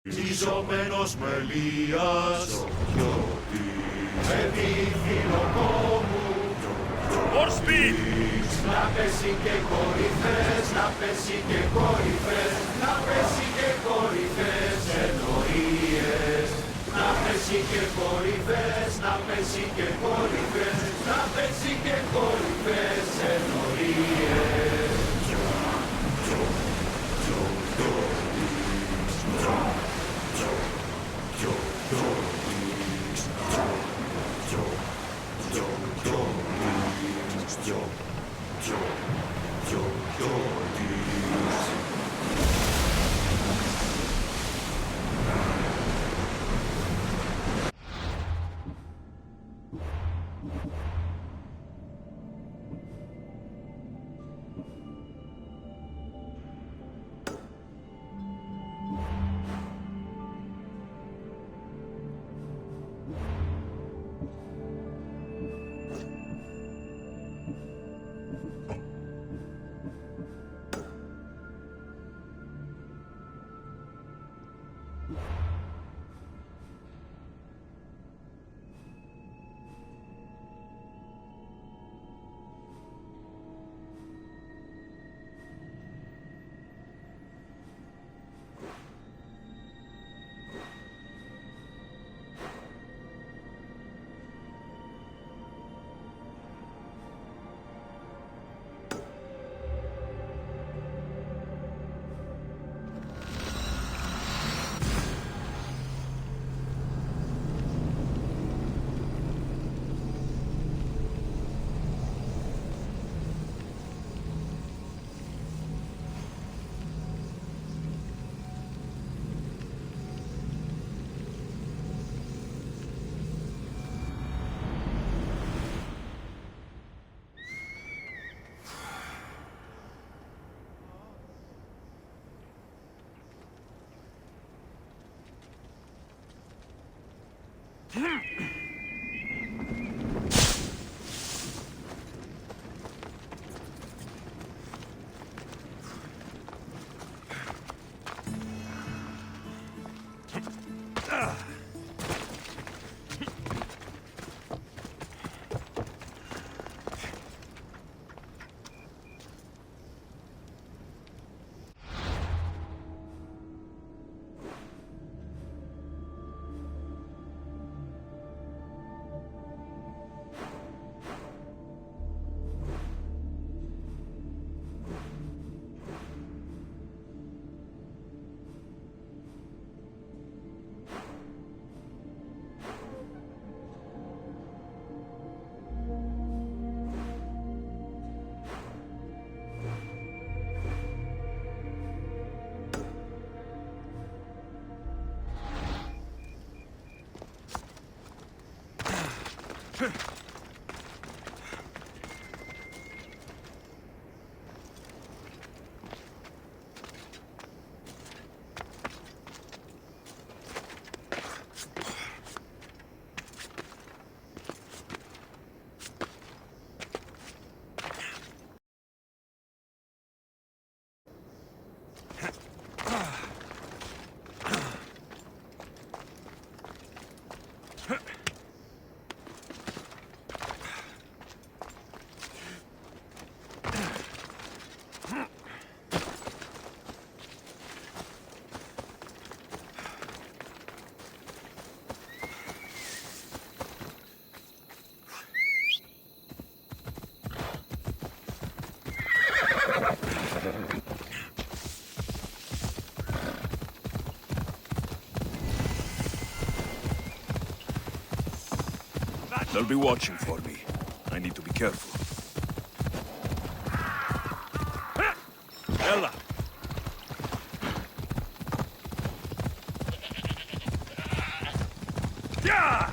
Ζιζωμένος με Ελίας παιδί φιλοκόμου More speed! να πέσει και κορυφές, να πέσει και κορυφές, να πέσει και κορυφές εννοίες. Να πέσει και κορυφές, να πέσει και κορυφές, να πέσει και κορυφές εννοίες. They'll be watching for me. I need to be careful. Ella! Yeah!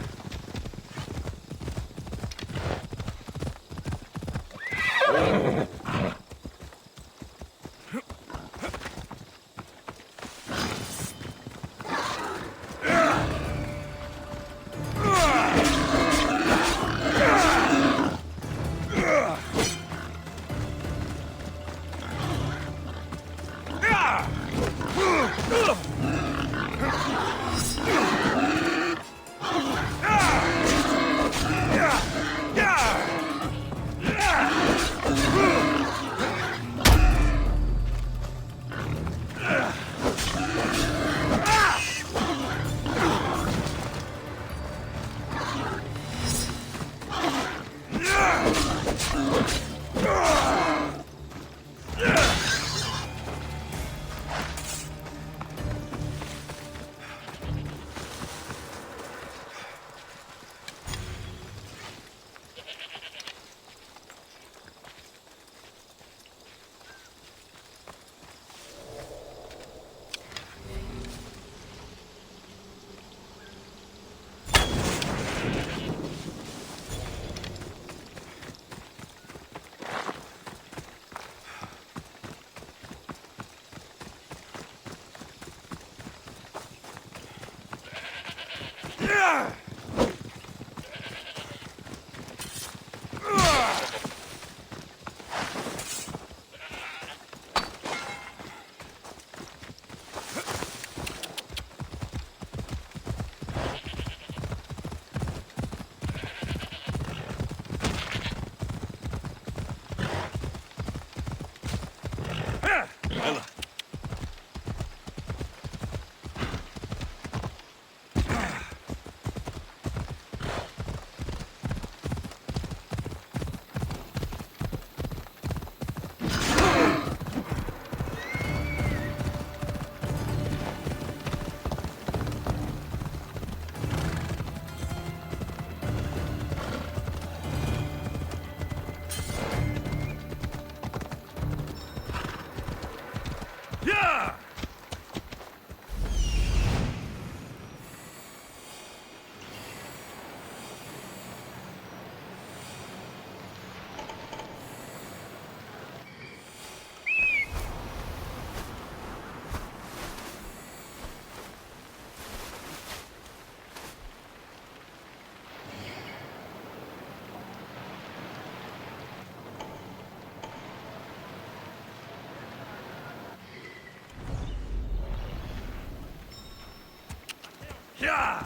Yeah!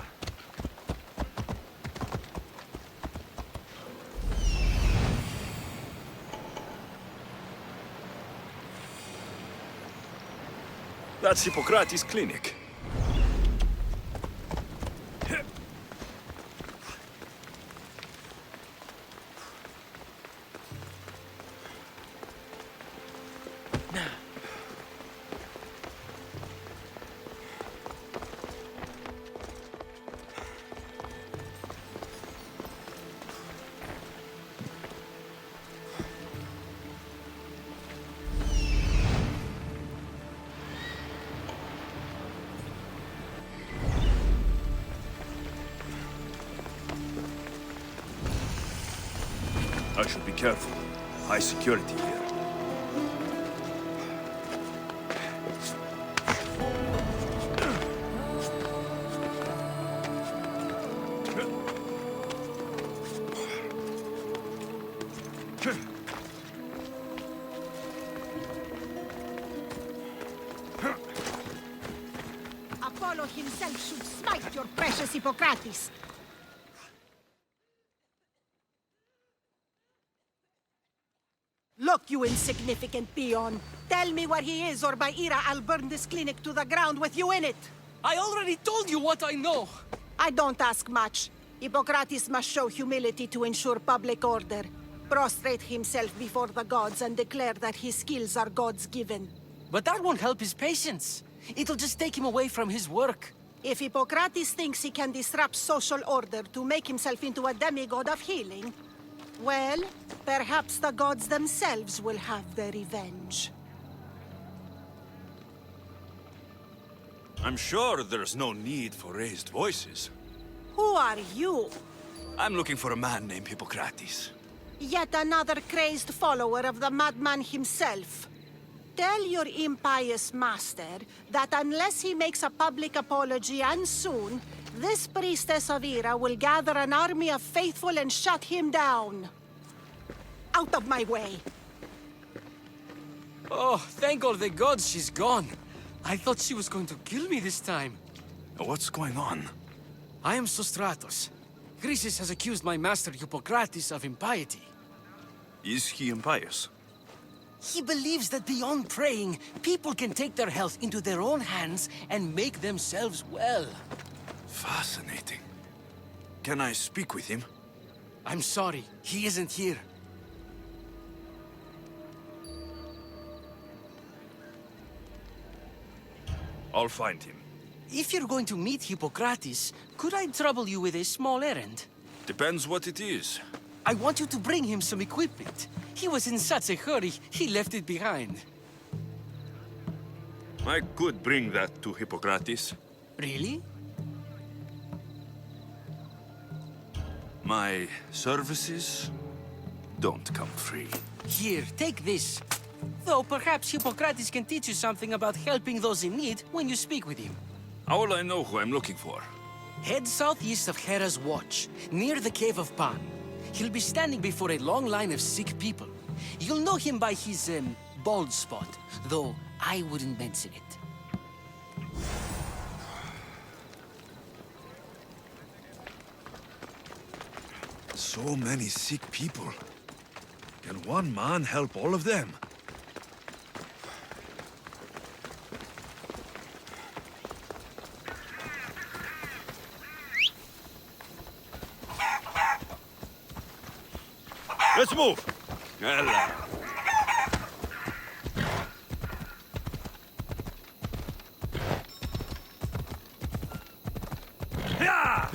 That's Hippocrates' clinic. I should be careful. High security here. Apollo himself should smite your precious Hippocrates. Look, you insignificant peon. Tell me where he is, or by Ira, I'll burn this clinic to the ground with you in it. I already told you what I know. I don't ask much. Hippocrates must show humility to ensure public order. Prostrate himself before the gods and declare that his skills are gods given. But that won't help his patients. It'll just take him away from his work. If Hippocrates thinks he can disrupt social order to make himself into a demigod of healing, well, perhaps the gods themselves will have their revenge. I'm sure there's no need for raised voices. Who are you? I'm looking for a man named Hippocrates. Yet another crazed follower of the madman himself. Tell your impious master that unless he makes a public apology, and soon, this priestess of Ira will gather an army of faithful and shut him down. Out of my way! Oh, thank all the gods she's gone. I thought she was going to kill me this time. What's going on? I am Sostratos. Chrysis has accused my master Hippocrates of impiety. Is he impious? He believes that beyond praying, people can take their health into their own hands and make themselves well. Fascinating. Can I speak with him? I'm sorry, he isn't here. I'll find him. If you're going to meet Hippocrates, could I trouble you with a small errand? Depends what it is. I want you to bring him some equipment. He was in such a hurry, he left it behind. I could bring that to Hippocrates. Really? My services don't come free. Here, take this. Though perhaps Hippocrates can teach you something about helping those in need when you speak with him. How will I know who I'm looking for? Head southeast of Hera's Watch, near the Cave of Pan. He'll be standing before a long line of sick people. You'll know him by his, bald spot, though I wouldn't mention it. So many sick people. Can one man help all of them? Let's move! Ella. Yeah!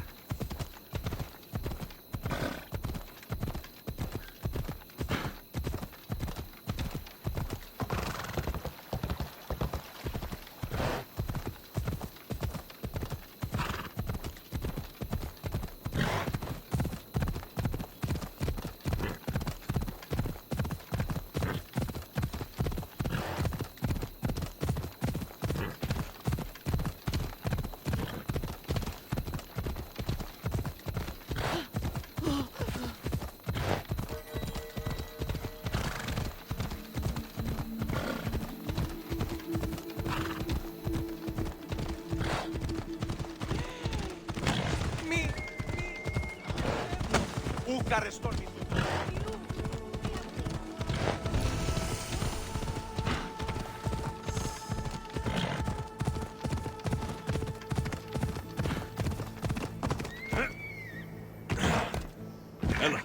Ella.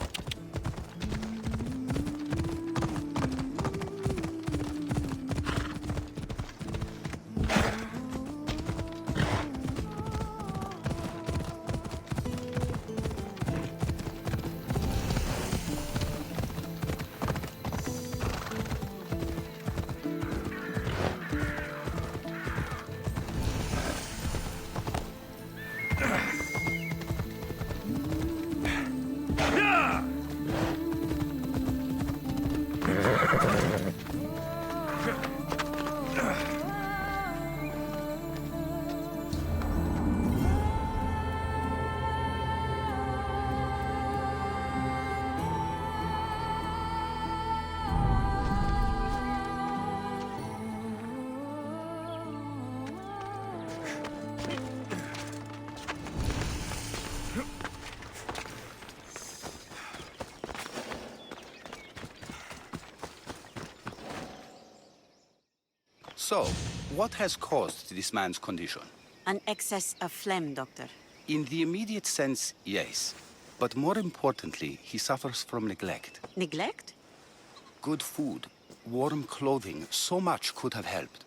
So, what has caused this man's condition? An excess of phlegm, Doctor. In the immediate sense, yes. But more importantly, he suffers from neglect. Neglect? Good food, warm clothing, so much could have helped.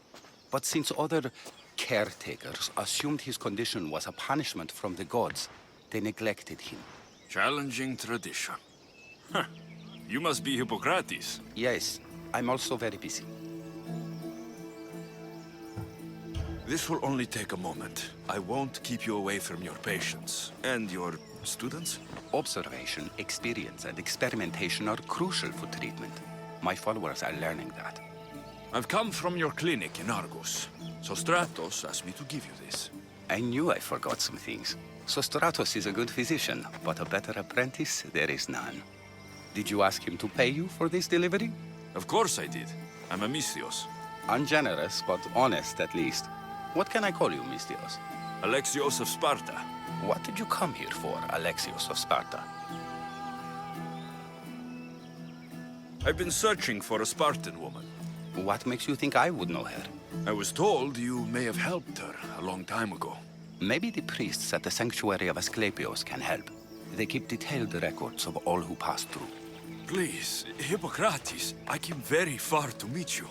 But since other caretakers assumed his condition was a punishment from the gods, they neglected him. Challenging tradition. Huh. You must be Hippocrates. Yes, I'm also very busy. This will only take a moment. I won't keep you away from your patients. And your students? Observation, experience, and experimentation are crucial for treatment. My followers are learning that. I've come from your clinic in Argus. So Stratos asked me to give you this. I knew I forgot some things. Sostratos is a good physician, but a better apprentice there is none. Did you ask him to pay you for this delivery? Of course I did. I'm a Mystios. Ungenerous, but honest at least. What can I call you, Mystios? Alexios of Sparta. What did you come here for, Alexios of Sparta? I've been searching for a Spartan woman. What makes you think I would know her? I was told you may have helped her a long time ago. Maybe the priests at the sanctuary of Asclepios can help. They keep detailed records of all who pass through. Please, Hippocrates, I came very far to meet you.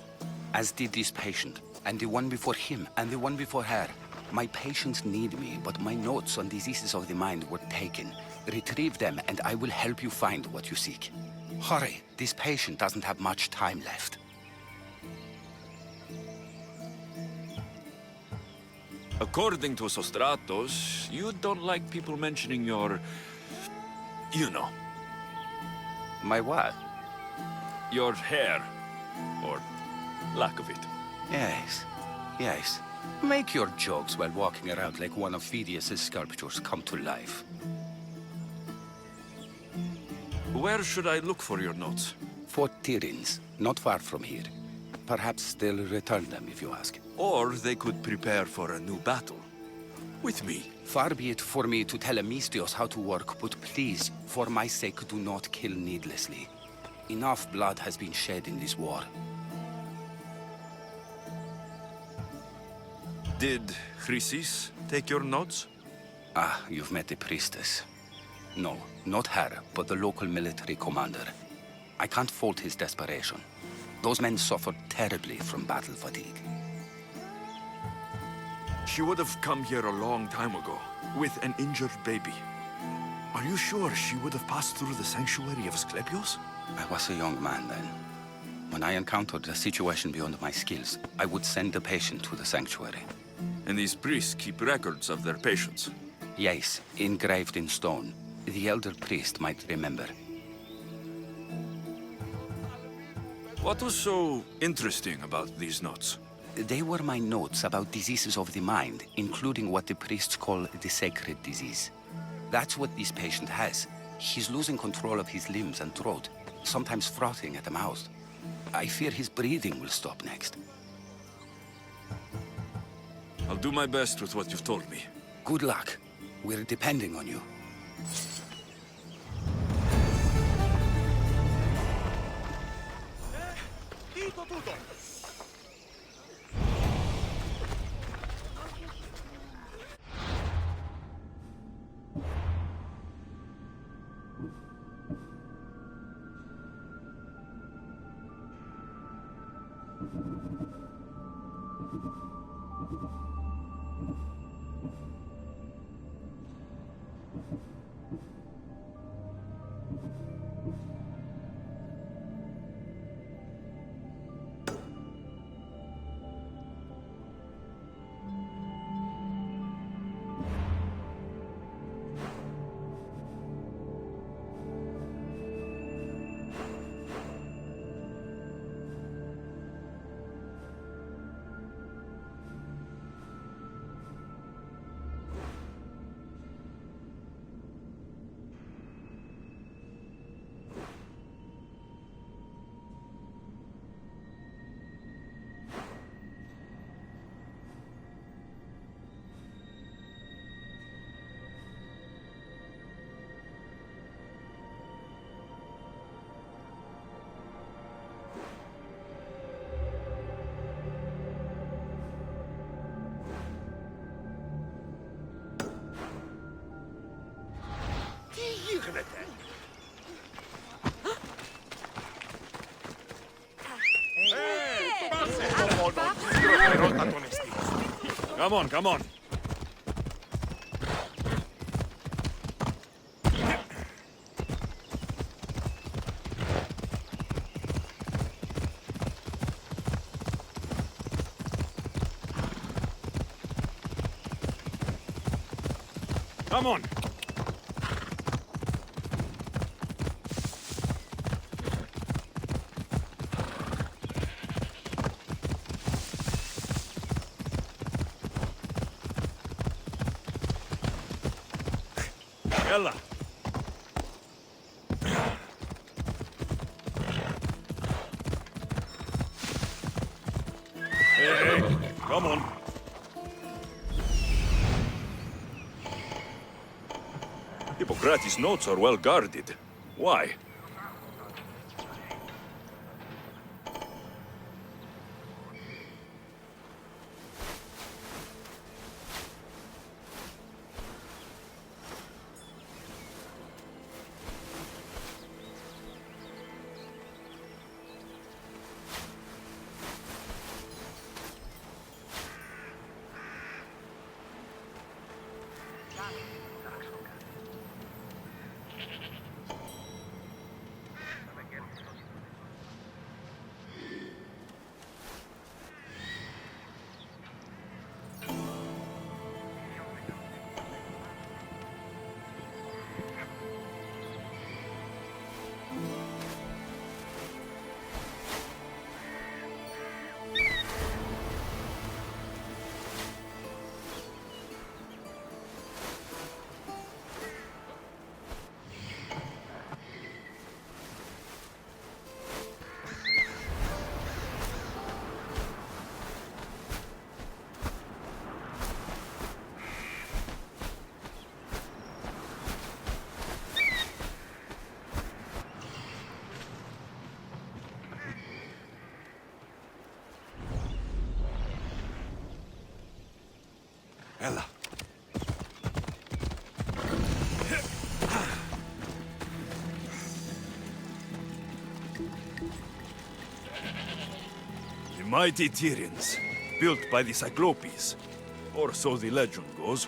As did this patient, and the one before him, and the one before her. My patients need me, but my notes on diseases of the mind were taken. Retrieve them, and I will help you find what you seek. Hurry, this patient doesn't have much time left. According to Sostratos, you don't like people mentioning your... you know. My what? Your hair. Or lack of it. Yes, yes. Make your jokes while walking around like one of Phidias' sculptures come to life. Where should I look for your notes? For Tyrins, not far from here. Perhaps they'll return them if you ask. Or they could prepare for a new battle. With me. Far be it for me to tell Amistios how to work, but please, for my sake, do not kill needlessly. Enough blood has been shed in this war. Did Chrysis take your notes? Ah, you've met the priestess. No, not her, but the local military commander. I can't fault his desperation. Those men suffered terribly from battle fatigue. She would have come here a long time ago, with an injured baby. Are you sure she would have passed through the sanctuary of Asclepios? I was a young man then. When I encountered a situation beyond my skills, I would send the patient to the sanctuary. And these priests keep records of their patients? Yes, engraved in stone. The elder priest might remember. What was so interesting about these notes? They were my notes about diseases of the mind, including what the priests call the sacred disease. That's what this patient has. He's losing control of his limbs and throat, sometimes frothing at the mouth. I fear his breathing will stop next. I'll do my best with what you've told me. Good luck. We're depending on you. Come on, come on. Come on. Ella. Hey, come on. Hippocrates' notes are well guarded. Why? Ella. The mighty Tyrians, built by the Cyclopes, or so the legend goes.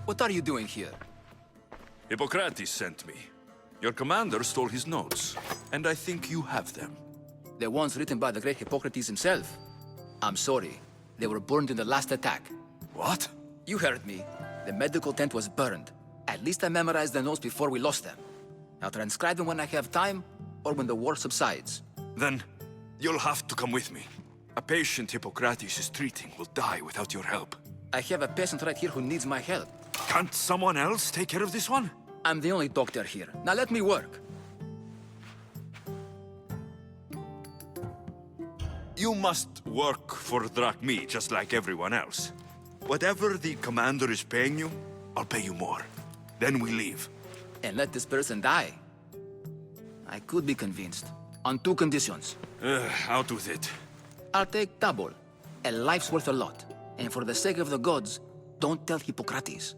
What are you doing here? Hippocrates sent me. Your commander stole his notes, and I think you have them. The ones written by the great Hippocrates himself. I'm sorry. They were burned in the last attack. What? You heard me. The medical tent was burned. At least I memorized the notes before we lost them. I'll transcribe them when I have time, or when the war subsides. Then, you'll have to come with me. A patient Hippocrates is treating will die without your help. I have a patient right here who needs my help. Can't someone else take care of this one? I'm the only doctor here. Now let me work. You must work for drachmi, just like everyone else. Whatever the commander is paying you, I'll pay you more. Then we leave. And let this person die. I could be convinced. On two conditions. Out with it. I'll take double. A life's worth a lot. And for the sake of the gods, don't tell Hippocrates.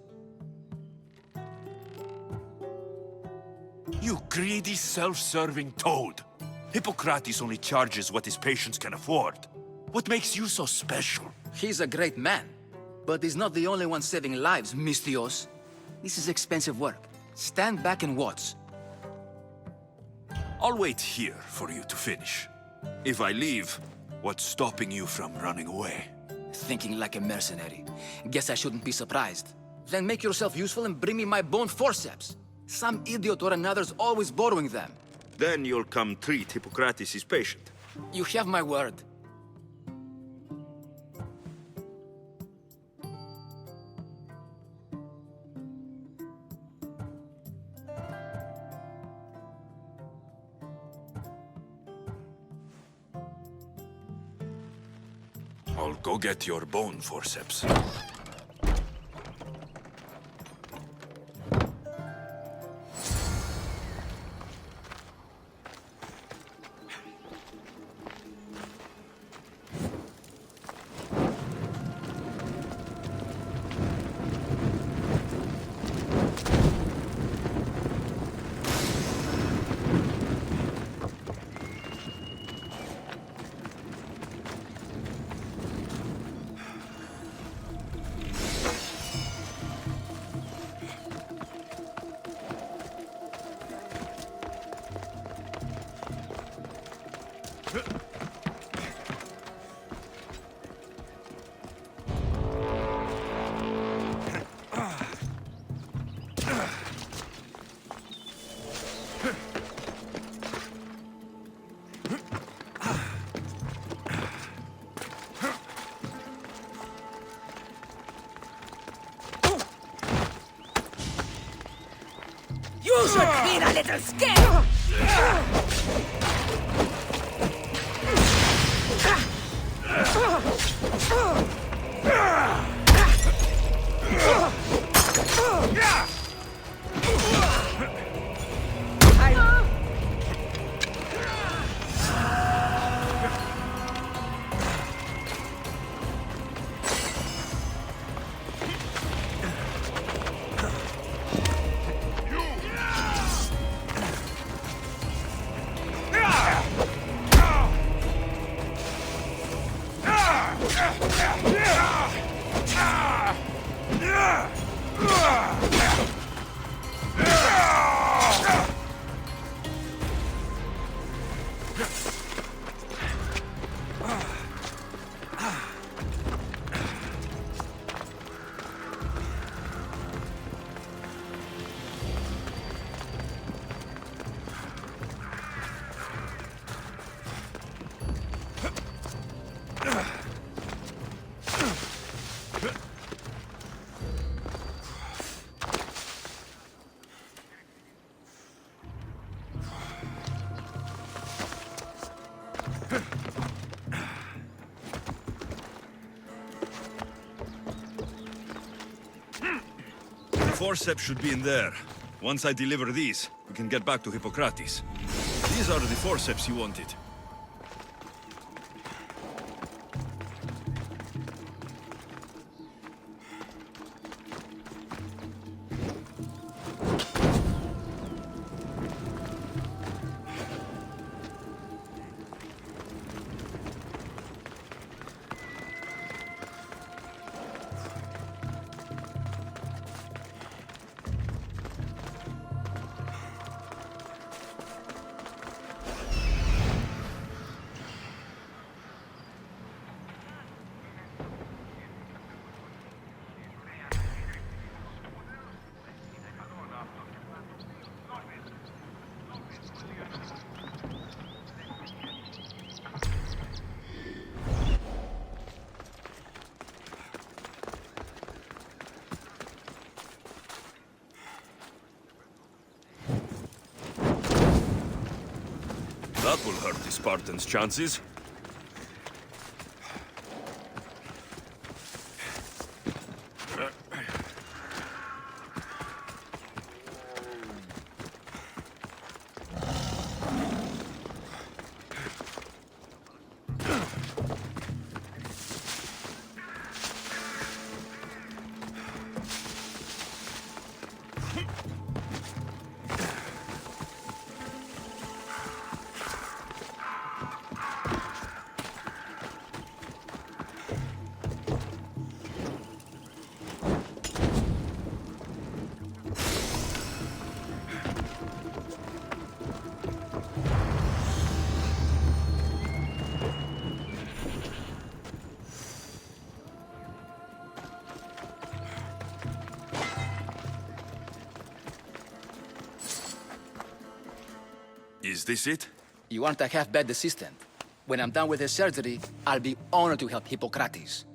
You greedy, self-serving toad. Hippocrates only charges what his patients can afford. What makes you so special? He's a great man. But he's not the only one saving lives, Mistios. This is expensive work. Stand back and watch. I'll wait here for you to finish. If I leave, what's stopping you from running away? Thinking like a mercenary. Guess I shouldn't be surprised. Then make yourself useful and bring me my bone forceps. Some idiot or another's always borrowing them. Then you'll come treat Hippocrates' patient. You have my word. I'll go get your bone forceps. You should need a little skill! The forceps should be in there. Once I deliver these, we can get back to Hippocrates. These are the forceps you wanted. That will hurt the Spartans' chances. Is this it? You aren't a half-bad assistant. When I'm done with the surgery, I'll be honored to help Hippocrates.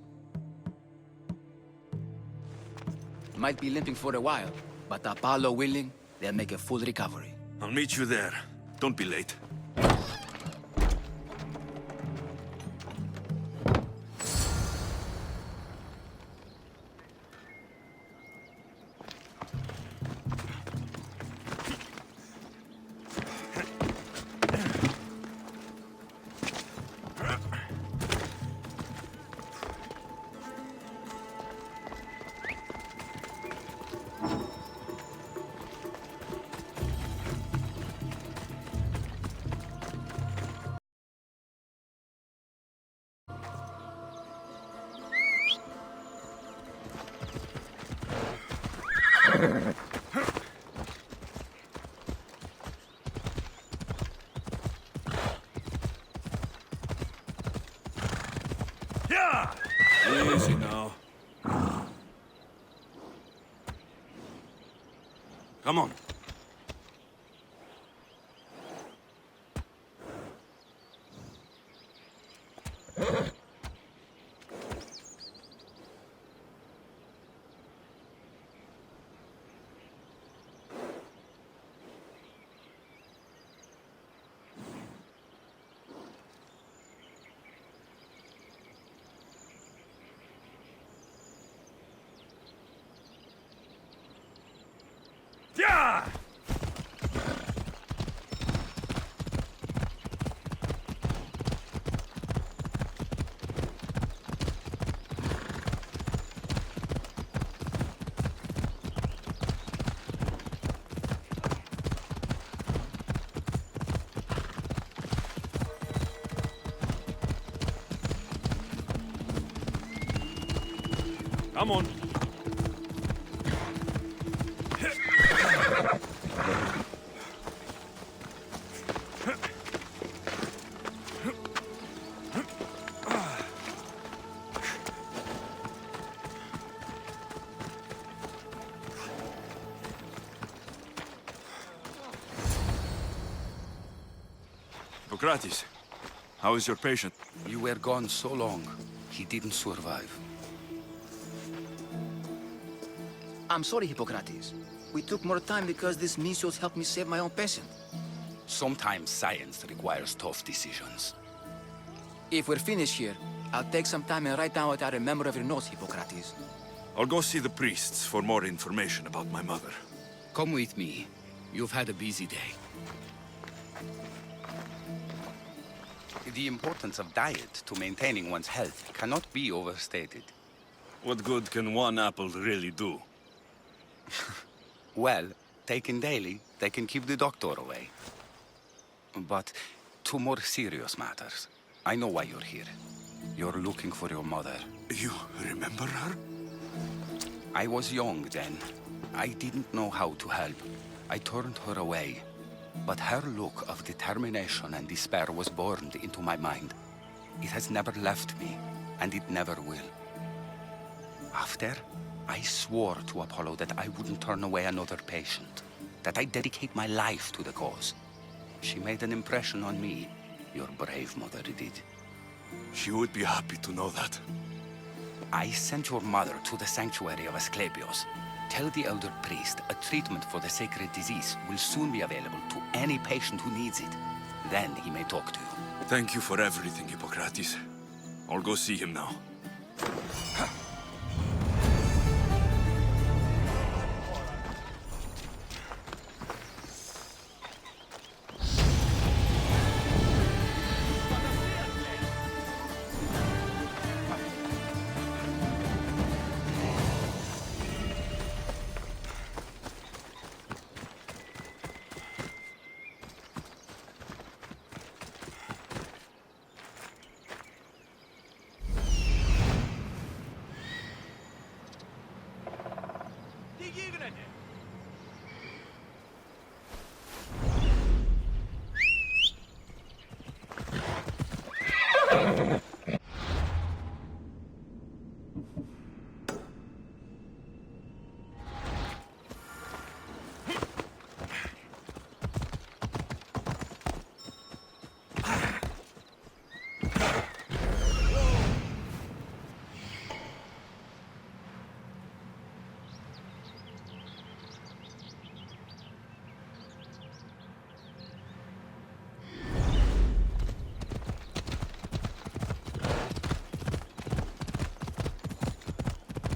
Might be limping for a while, but Apollo willing, they'll make a full recovery. I'll meet you there. Don't be late. Yeah! Easy now. Come on. Yeah! Come on. Hippocrates, how is your patient? You were gone so long, he didn't survive. I'm sorry, Hippocrates. We took more time because this measles helped me save my own patient. Sometimes science requires tough decisions. If we're finished here, I'll take some time and write down what I remember of your notes, Hippocrates. I'll go see the priests for more information about my mother. Come with me. You've had a busy day. The importance of diet to maintaining one's health cannot be overstated. What good can one apple really do? Well, taken daily, they can keep the doctor away. But to more serious matters, I know why you're here. You're looking for your mother. You remember her? I was young then. I didn't know how to help. I turned her away. But her look of determination and despair was burned into my mind. It has never left me, and it never will. After, I swore to Apollo that I wouldn't turn away another patient, that I'd dedicate my life to the cause. She made an impression on me. Your brave mother did. She would be happy to know that. I sent your mother to the sanctuary of Asclepios. Tell the elder priest a treatment for the sacred disease will soon be available to any patient who needs it. Then he may talk to you. Thank you for everything, Hippocrates. I'll go see him now.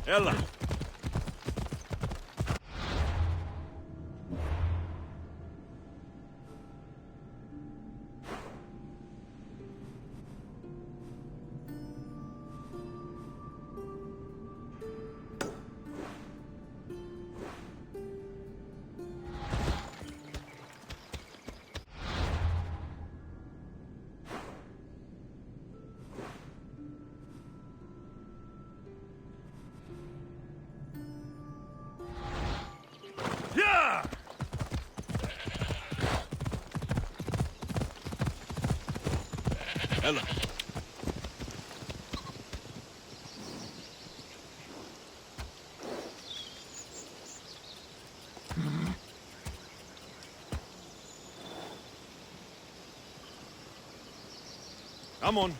Ella! Ella. Come on.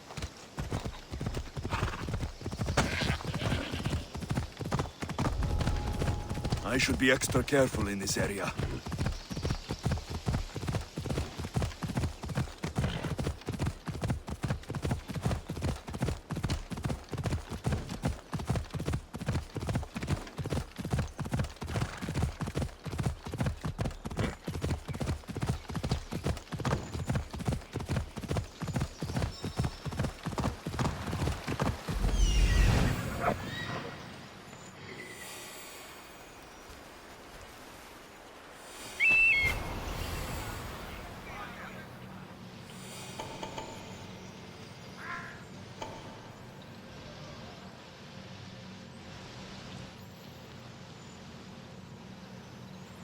I should be extra careful in this area.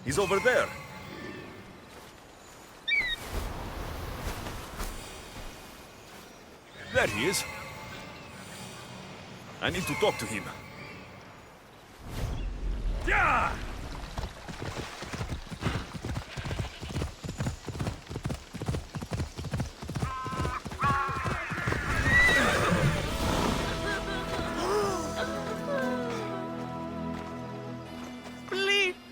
He's over there. There he is. I need to talk to him. Yeah!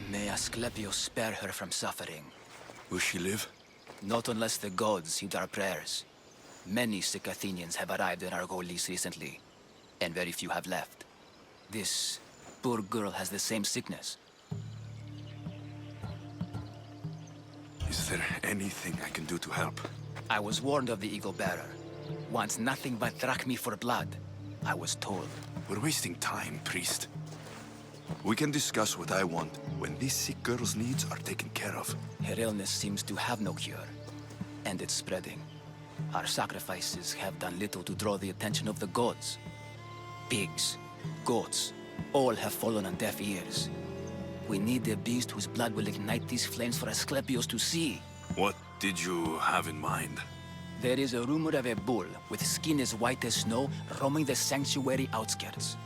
May Asclepius spare her from suffering. Will she live? Not unless the gods heed our prayers. Many sick Athenians have arrived in Argolis recently, and very few have left. This poor girl has the same sickness. Is there anything I can do to help? I was warned of the Eagle Bearer. Wants nothing but drachmi for blood, I was told. We're wasting time, priest. We can discuss what I want when this sick girl's needs are taken care of. Her illness seems to have no cure, and it's spreading. Our sacrifices have done little to draw the attention of the gods. Pigs, goats, all have fallen on deaf ears. We need a beast whose blood will ignite these flames for Asclepius to see. What did you have in mind? There is a rumor of a bull with skin as white as snow roaming the sanctuary outskirts.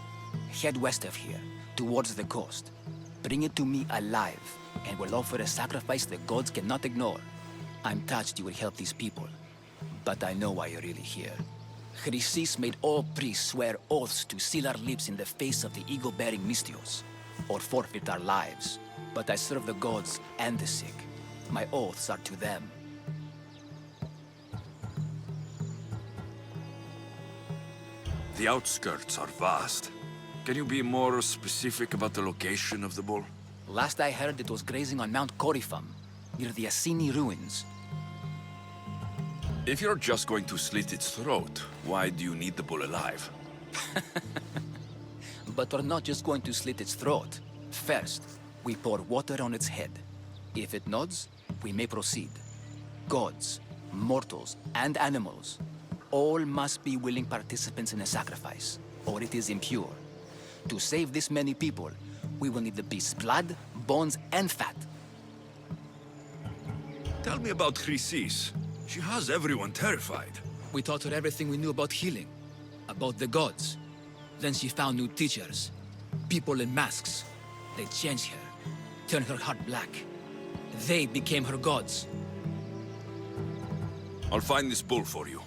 Head west of here, towards the coast. Bring it to me alive, and we'll offer a sacrifice the gods cannot ignore. I'm touched you will help these people, but I know why you're really here. Chrysis made all priests swear oaths to seal our lips in the face of the eagle-bearing Mystios, or forfeit our lives. But I serve the gods and the sick. My oaths are to them. The outskirts are vast. Can you be more specific about the location of the bull? Last I heard, it was grazing on Mount Corifum, near the Assini ruins. If you're just going to slit its throat, why do you need the bull alive? But we're not just going to slit its throat. First, we pour water on its head. If it nods, we may proceed. Gods, mortals, and animals, all must be willing participants in a sacrifice, or it is impure. To save this many people, we will need the beast's blood, bones, and fat. Tell me about Chrysis. She has everyone terrified. We taught her everything we knew about healing, about the gods. Then she found new teachers, people in masks. They changed her, turned her heart black. They became her gods. I'll find this bull for you.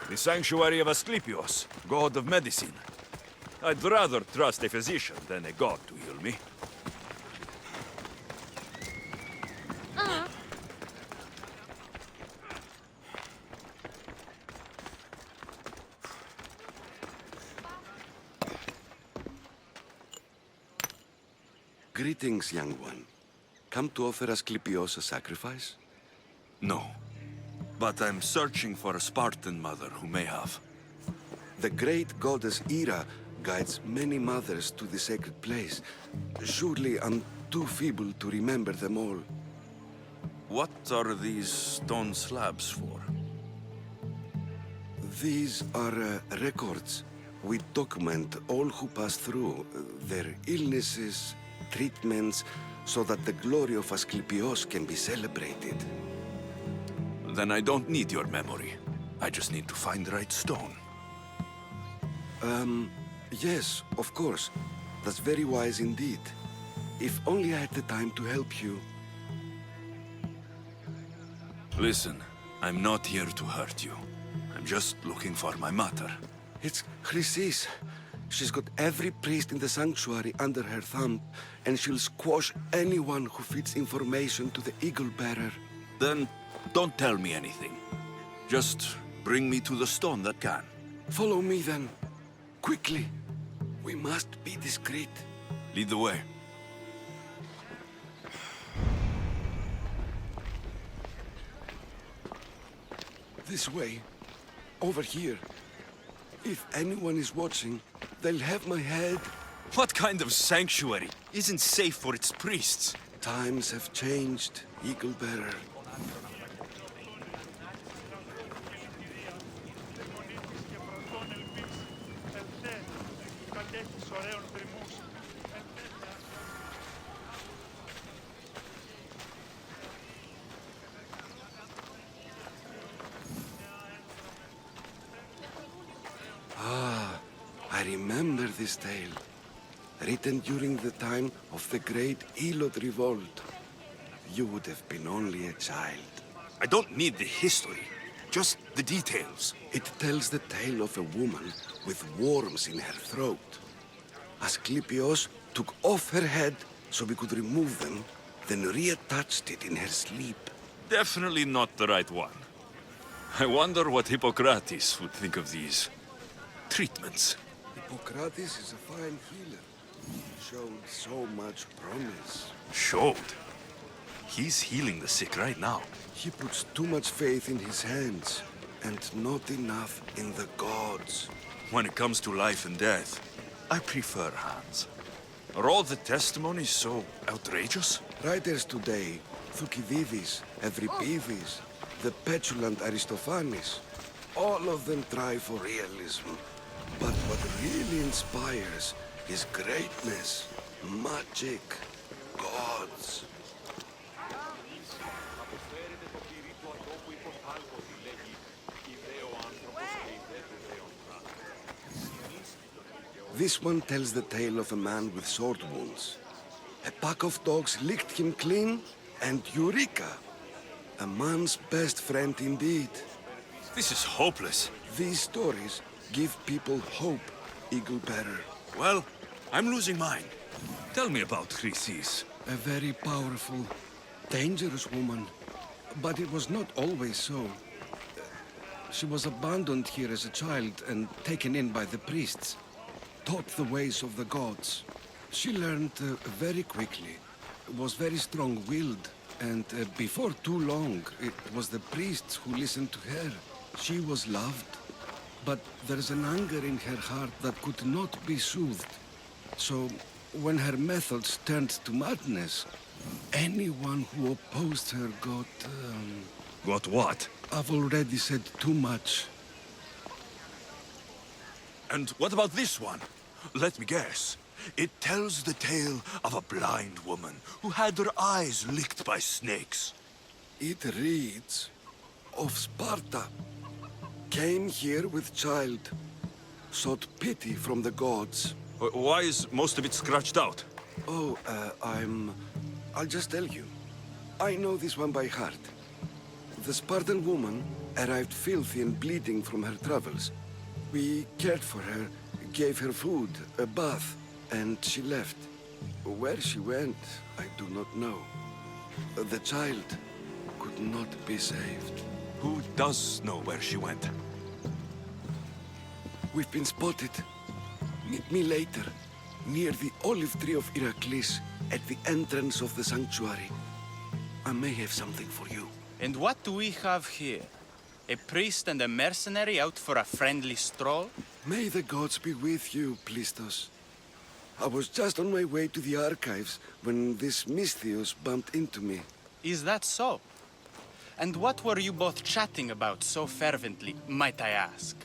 The sanctuary of Asclepius, god of medicine. I'd rather trust a physician than a god to heal me. Greetings, young one. Come to offer Asclepius a sacrifice? No. But I'm searching for a Spartan mother who may have. The great goddess Hera guides many mothers to the sacred place. Surely I'm too feeble to remember them all. What are these stone slabs for? These are records. We document all who pass through, their illnesses, treatments, so that the glory of Asclepius can be celebrated. Then I don't need your memory. I just need to find the right stone. Yes, of course. That's very wise indeed. If only I had the time to help you. Listen, I'm not here to hurt you. I'm just looking for my mother. It's Chrysis. She's got every priest in the sanctuary under her thumb, and she'll squash anyone who feeds information to the Eagle Bearer. Then don't tell me anything. Just bring me to the stone that can. Follow me then. Quickly. We must be discreet. Lead the way. This way. Over here. If anyone is watching, they'll have my head. What kind of sanctuary isn't safe for its priests? Times have changed, Eagle Bearer. I remember this tale, written during the time of the great Elot revolt. You would have been only a child. I don't need the history, just the details. It tells the tale of a woman with worms in her throat. Asclepios took off her head so we could remove them, then reattached it in her sleep. Definitely not the right one. I wonder what Hippocrates would think of these treatments. Hippocrates is a fine healer. Showed so much promise. Showed? He's healing the sick right now. He puts too much faith in his hands, and not enough in the gods. When it comes to life and death, I prefer hands. Are all the testimonies so outrageous? Writers today, Thucydides, Euripides, the petulant Aristophanes, all of them try for realism. But what really inspires is greatness, magic, gods. This one tells the tale of a man with sword wounds. A pack of dogs licked him clean, and Eureka! A man's best friend indeed. This is hopeless. These stories give people hope, Eagle Bearer. Well, I'm losing mine. Tell me about Chrysis. A very powerful, dangerous woman. But it was not always so. She was abandoned here as a child and taken in by the priests. Taught the ways of the gods. She learned very quickly. Was very strong-willed. And before too long, it was the priests who listened to her. She was loved. But there's an anger in her heart that could not be soothed. So, when her methods turned to madness, anyone who opposed her got... Got what? I've already said too much. And what about this one? Let me guess. It tells the tale of a blind woman who had her eyes licked by snakes. It reads of Sparta. Came here with child. Sought pity from the gods. Why is most of it scratched out? Oh, I'll just tell you. I know this one by heart. The Spartan woman arrived filthy and bleeding from her travels. We cared for her, gave her food, a bath, and she left. Where she went, I do not know. The child could not be saved. Who does know where she went? We've been spotted. Meet me later, near the olive tree of Iraklis, at the entrance of the sanctuary. I may have something for you. And what do we have here? A priest and a mercenary out for a friendly stroll? May the gods be with you, Plistos. I was just on my way to the archives when this Misthios bumped into me. Is that so? And what were you both chatting about so fervently, might I ask?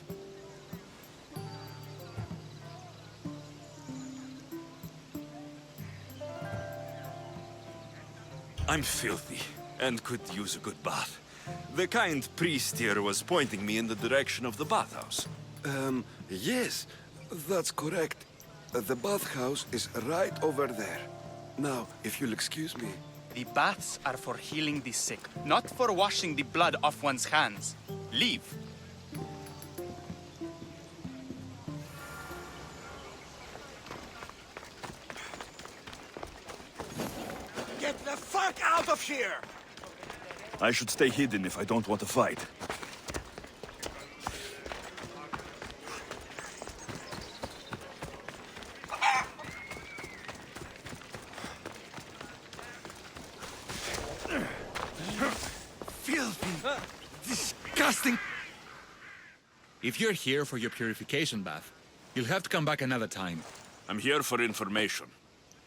I'm filthy, and could use a good bath. The kind priest here was pointing me in the direction of the bathhouse. Yes, that's correct. The bathhouse is right over there. Now, if you'll excuse me. The baths are for healing the sick, not for washing the blood off one's hands. Leave. Get the fuck out of here! I should stay hidden if I don't want to fight. Filthy! Disgusting If you're here for your purification bath, you'll have to come back another time. I'm here for information.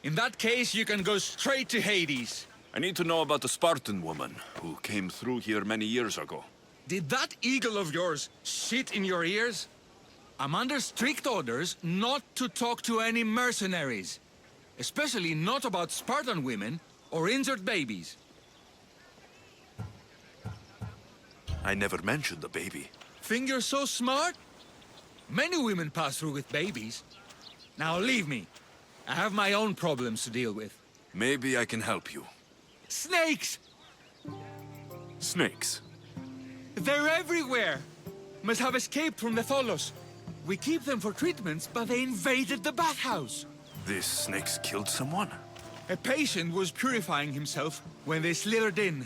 In that case, you can go straight to Hades. I need to know about the Spartan woman who came through here many years ago. Did that eagle of yours shit in your ears? I'm under strict orders not to talk to any mercenaries. Especially not about Spartan women or injured babies. I never mentioned the baby. Think you're so smart? Many women pass through with babies. Now leave me. I have my own problems to deal with. Maybe I can help you. Snakes! Snakes? They're everywhere! Must have escaped from the Tholos. We keep them for treatments, but they invaded the bathhouse. These snakes killed someone? A patient was purifying himself when they slithered in.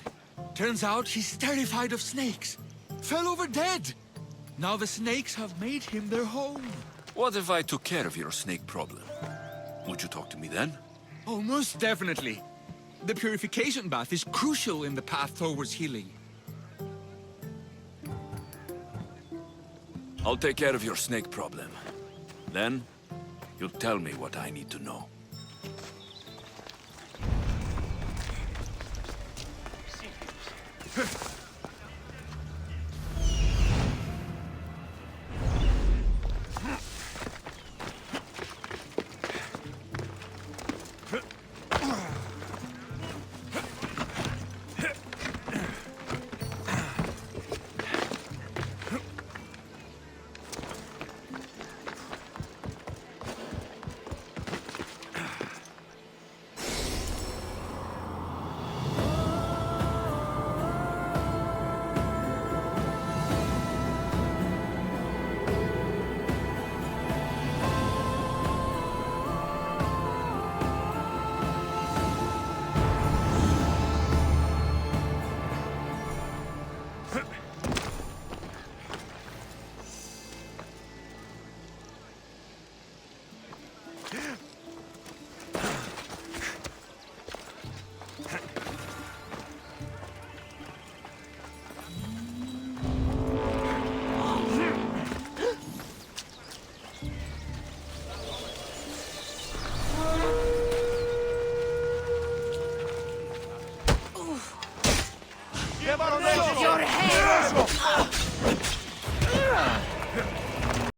Turns out he's terrified of snakes. Fell over dead. Now the snakes have made him their home. What if I took care of your snake problem? Would you talk to me then? Oh, most definitely. The purification bath is crucial in the path towards healing. I'll take care of your snake problem. Then, you'll tell me what I need to know.